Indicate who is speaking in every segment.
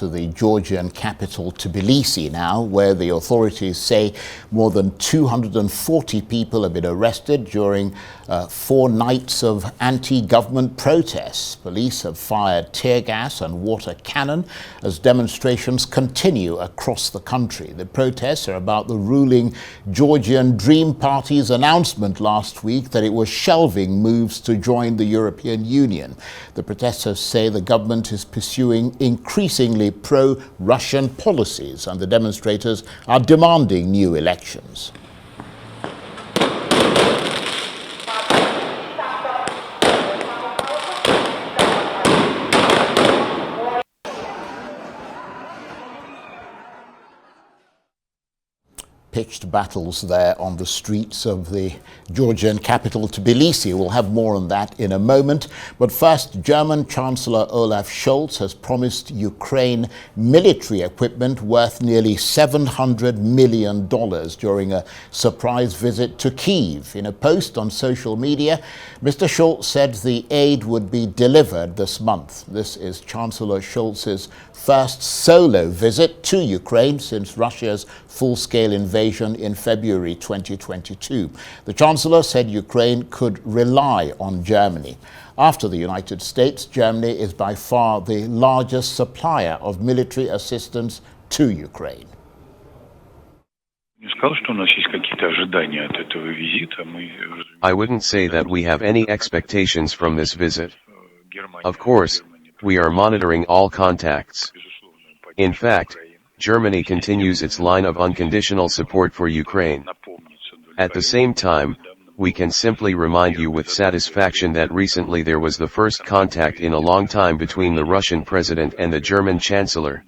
Speaker 1: to the Georgian capital Tbilisi now, where the authorities say more than 240 people have been arrested during 4 nights of anti-government protests. Police have fired tear gas and water cannon as demonstrations continue across the country. The protests are about the ruling Georgian Dream Party's announcement last week that it was shelving moves to join the European Union. The protesters say the government is pursuing increasingly pro-Russian policies, and the demonstrators are demanding new elections. Pitched battles there on the streets of the Georgian capital Tbilisi. We'll have more on that in a moment. But first, German Chancellor Olaf Scholz has promised Ukraine military equipment worth nearly $700 million during a surprise visit to Kyiv. In a post on social media, Mr. Scholz said the aid would be delivered this month. This is Chancellor Scholz's first solo visit to Ukraine since Russia's full-scale invasion in February 2022. The Chancellor said Ukraine could rely on Germany. After the United States, Germany is by far the largest supplier of military assistance to Ukraine.
Speaker 2: I wouldn't say that we have any expectations from this visit. Of course, we are monitoring all contacts. In fact, Germany continues its line of unconditional support for Ukraine. At the same time, we can simply remind you with satisfaction that recently there was the first contact in a long time between the Russian president and the German chancellor.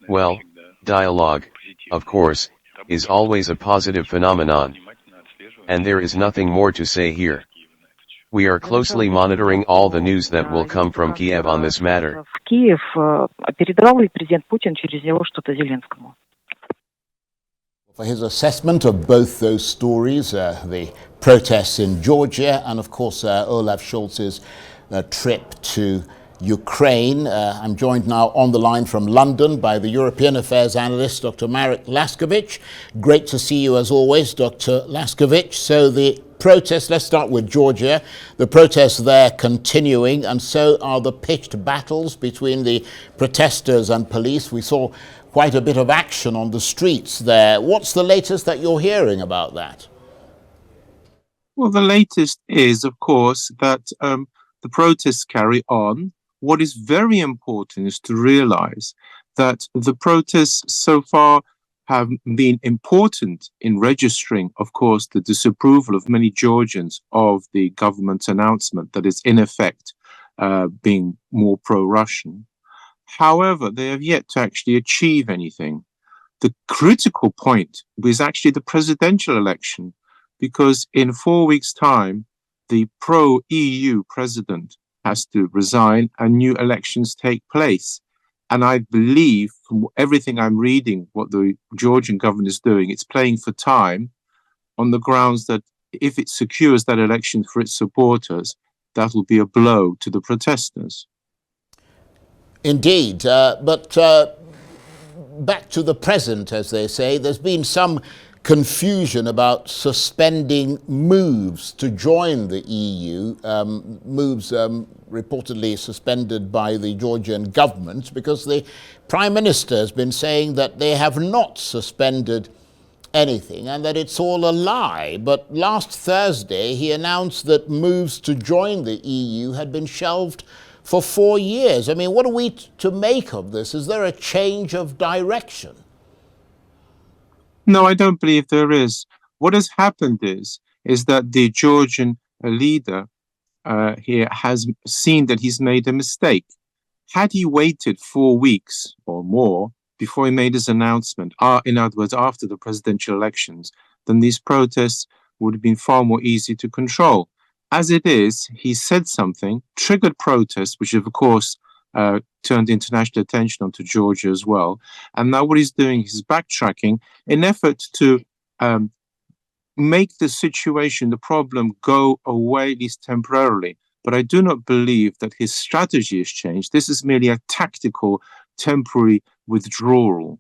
Speaker 2: Well, dialogue, of course, is always a positive phenomenon. And there is nothing more to say here. We are closely monitoring all the news that will come from Kiev on this matter.
Speaker 1: For his assessment of both those stories, the protests in Georgia and, of course, Olaf Scholz's trip to Ukraine. I'm joined now on the line from London by the European Affairs analyst, Dr. Marek Laskiewicz. Great to see you as always, Dr. Laskiewicz. So the protests, let's start with Georgia. The protests there continuing, and so are the pitched battles between the protesters and police. We saw quite a bit of action on the streets there. What's the latest that you're hearing about that?
Speaker 3: Well, the latest is, of course, that the protests carry on. What is very important is to realize that the protests so far have been important in registering, of course, the disapproval of many Georgians of the government's announcement that is in effect being more pro-Russian. However, they have yet to actually achieve anything. The critical point was actually the presidential election, because in 4 weeks' time, the pro-EU president has to resign and new elections take place. And I believe, from everything I'm reading, what the Georgian government is doing, it's playing for time on the grounds that if it secures that election for its supporters, that will be a blow to the protesters.
Speaker 1: Indeed, but back to the present, as they say, there's been some confusion about suspending moves to join the EU, moves reportedly suspended by the Georgian government, because the Prime Minister has been saying that they have not suspended anything and that it's all a lie. But last Thursday he announced that moves to join the EU had been shelved for 4 years. I mean, what are we to make of this? Is there a change of direction?
Speaker 3: No, I don't believe there is. What has happened is that the Georgian leader here has seen that he's made a mistake. Had he waited 4 weeks or more before he made his announcement, in other words, after the presidential elections, then these protests would have been far more easy to control. As it is, he said something, triggered protests, which of course turned international attention onto Georgia as well. And now what he's doing is backtracking in effort to make the situation, the problem, go away, at least temporarily. But I do not believe that his strategy has changed. This is merely a tactical temporary withdrawal.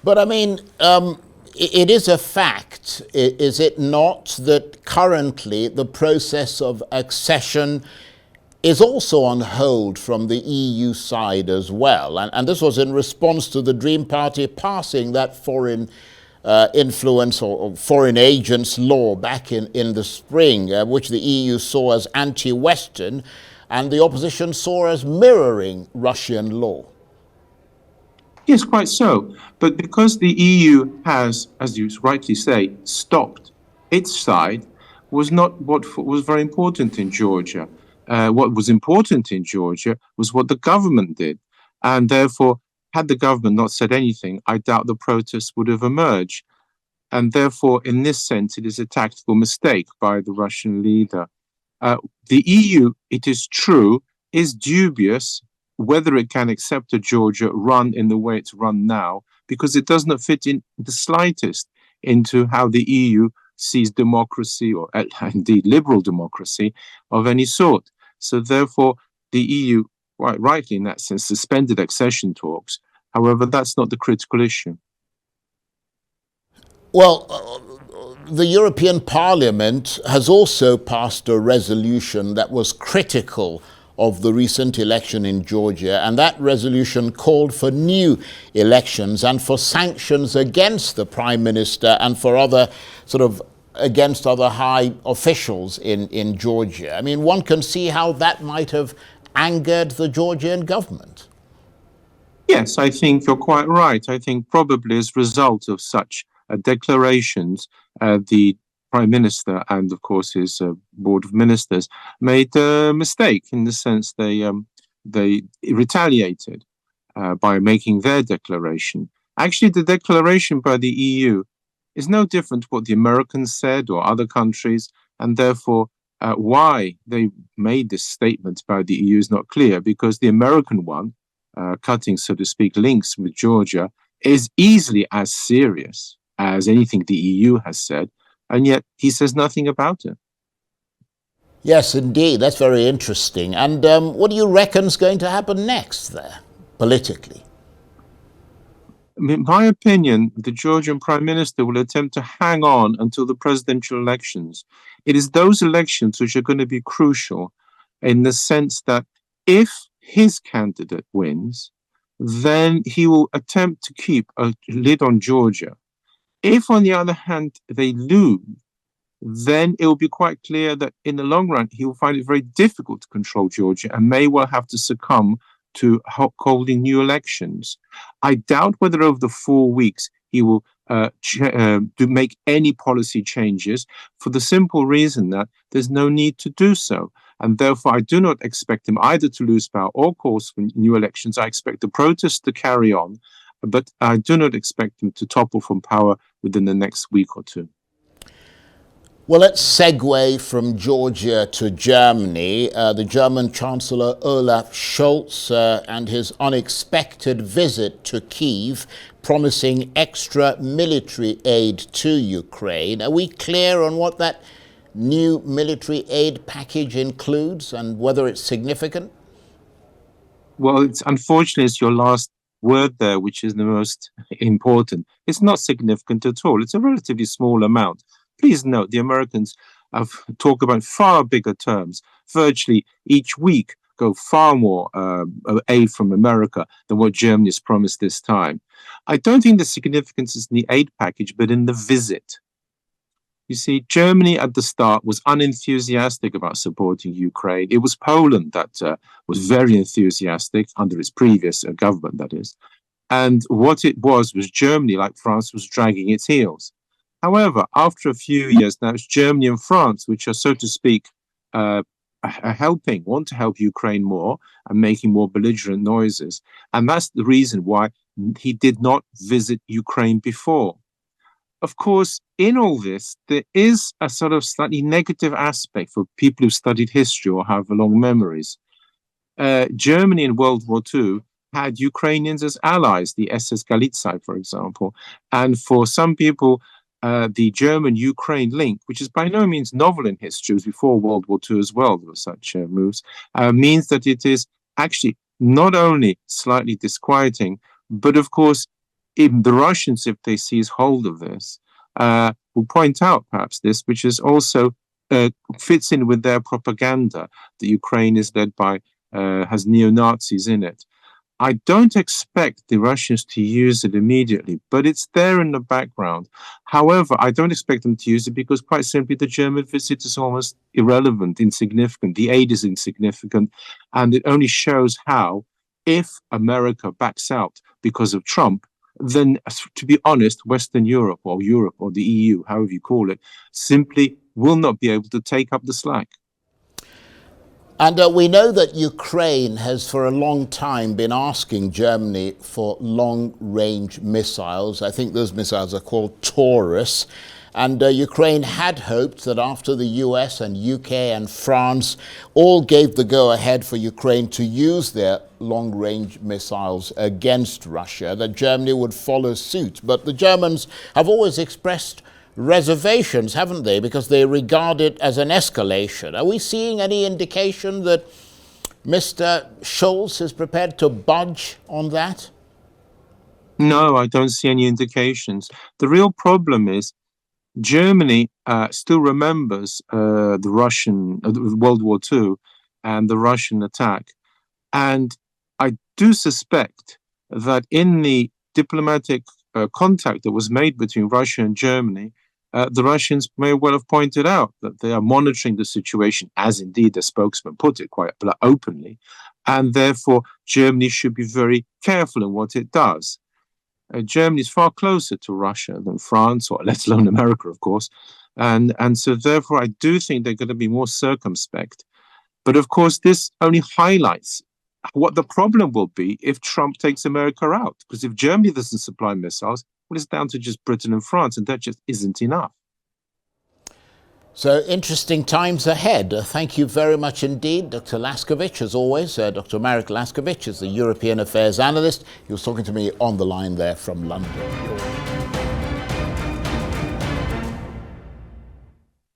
Speaker 1: But I mean, it is a fact, is it not, that currently the process of accession is also on hold from the EU side as well. And this was in response to the Dream Party passing that foreign influence or foreign agents law back in the spring, which the EU saw as anti-Western and the opposition saw as mirroring Russian law.
Speaker 3: Yes, quite so. But because the EU has, as you rightly say, stopped its side, was not what was very important in Georgia. What was important in Georgia was what the government did. And therefore, had the government not said anything, I doubt the protests would have emerged. And therefore, in this sense, it is a tactical mistake by the Russian leader. The EU, it is true, is dubious whether it can accept a Georgia run in the way it's run now, because it does not fit in the slightest into how the EU sees democracy, or indeed liberal democracy of any sort. So therefore, the EU, quite rightly in that sense, suspended accession talks. However, that's not the critical issue.
Speaker 1: Well, the European Parliament has also passed a resolution that was critical of the recent election in Georgia, and that resolution called for new elections and for sanctions against the Prime Minister and for against other high officials in Georgia. I mean, one can see how that might have angered the Georgian government.
Speaker 3: Yes, I think you're quite right. I think probably as a result of such declarations, the Prime Minister and, of course, his Board of Ministers made a mistake in the sense they retaliated by making their declaration. Actually, the declaration by the EU is no different to what the Americans said or other countries, and therefore why they made this statement by the EU is not clear, because the American one, cutting, so to speak, links with Georgia, is easily as serious as anything the EU has said, and yet he says nothing about it.
Speaker 1: Yes, indeed. That's very interesting. And what do you reckon is going to happen next there, politically?
Speaker 3: In my opinion, the Georgian Prime Minister will attempt to hang on until the presidential elections. It is those elections which are going to be crucial, in the sense that if his candidate wins, then he will attempt to keep a lid on Georgia. If, on the other hand, they lose, then it will be quite clear that in the long run, he will find it very difficult to control Georgia and may well have to succumb to holding new elections. I doubt whether over the 4 weeks he will make any policy changes, for the simple reason that there's no need to do so. And therefore, I do not expect him either to lose power or call for new elections. I expect the protests to carry on, but I do not expect him to topple from power within the next week or two.
Speaker 1: Well, let's segue from Georgia to Germany. The German Chancellor Olaf Scholz and his unexpected visit to Kyiv, promising extra military aid to Ukraine. Are we clear on what that new military aid package includes and whether it's significant?
Speaker 3: Well, unfortunately, it's your last word there, which is the most important. It's not significant at all. It's a relatively small amount. Please note, the Americans talk about far bigger terms. Virtually each week go far more aid from America than what Germany has promised this time. I don't think the significance is in the aid package, but in the visit. You see, Germany at the start was unenthusiastic about supporting Ukraine. It was Poland that was very enthusiastic under its previous government, that is. And what it was Germany, like France, was dragging its heels. However, after a few years now, it's Germany and France which are, so to speak, want to help Ukraine more and making more belligerent noises. And that's the reason why he did not visit Ukraine before. Of course, in all this, there is a sort of slightly negative aspect for people who've studied history or have long memories. Germany in World War II had Ukrainians as allies, the SS Galizei, for example. And for some people, the German-Ukraine link, which is by no means novel in history, it was before World War II as well, there were such moves, means that it is actually not only slightly disquieting, but of course, even the Russians, if they seize hold of this, will point out perhaps this, which is also fits in with their propaganda that Ukraine is led by, has neo-Nazis in it. I don't expect the Russians to use it immediately, but it's there in the background. However, I don't expect them to use it because quite simply the German visit is almost irrelevant, insignificant. The aid is insignificant, and it only shows how, if America backs out because of Trump, then, to be honest, Western Europe or the EU, however you call it, simply will not be able to take up the slack.
Speaker 1: And we know that Ukraine has for a long time been asking Germany for long-range missiles. I think those missiles are called Taurus. And Ukraine had hoped that after the US and UK and France all gave the go-ahead for Ukraine to use their long-range missiles against Russia, that Germany would follow suit. But the Germans have always expressed reservations, haven't they? Because they regard it as an escalation. Are we seeing any indication that Mr. Scholz is prepared to budge on that?
Speaker 3: No, I don't see any indications. The real problem is Germany still remembers the Russian World War II and the Russian attack. And I do suspect that in the diplomatic contact that was made between Russia and Germany, the Russians may well have pointed out that they are monitoring the situation, as indeed the spokesman put it quite openly, and therefore Germany should be very careful in what it does. Germany is far closer to Russia than France, or let alone America, of course, and so therefore I do think they're going to be more circumspect. But of course, this only highlights what the problem will be if Trump takes America out. Because if Germany doesn't supply missiles, well, it's down to just Britain and France, and that just isn't enough.
Speaker 1: So interesting times ahead. Thank you very much indeed, Dr. Laskiewicz, as always. Dr. Marek Laskiewicz is the European Affairs Analyst. He was talking to me on the line there from London.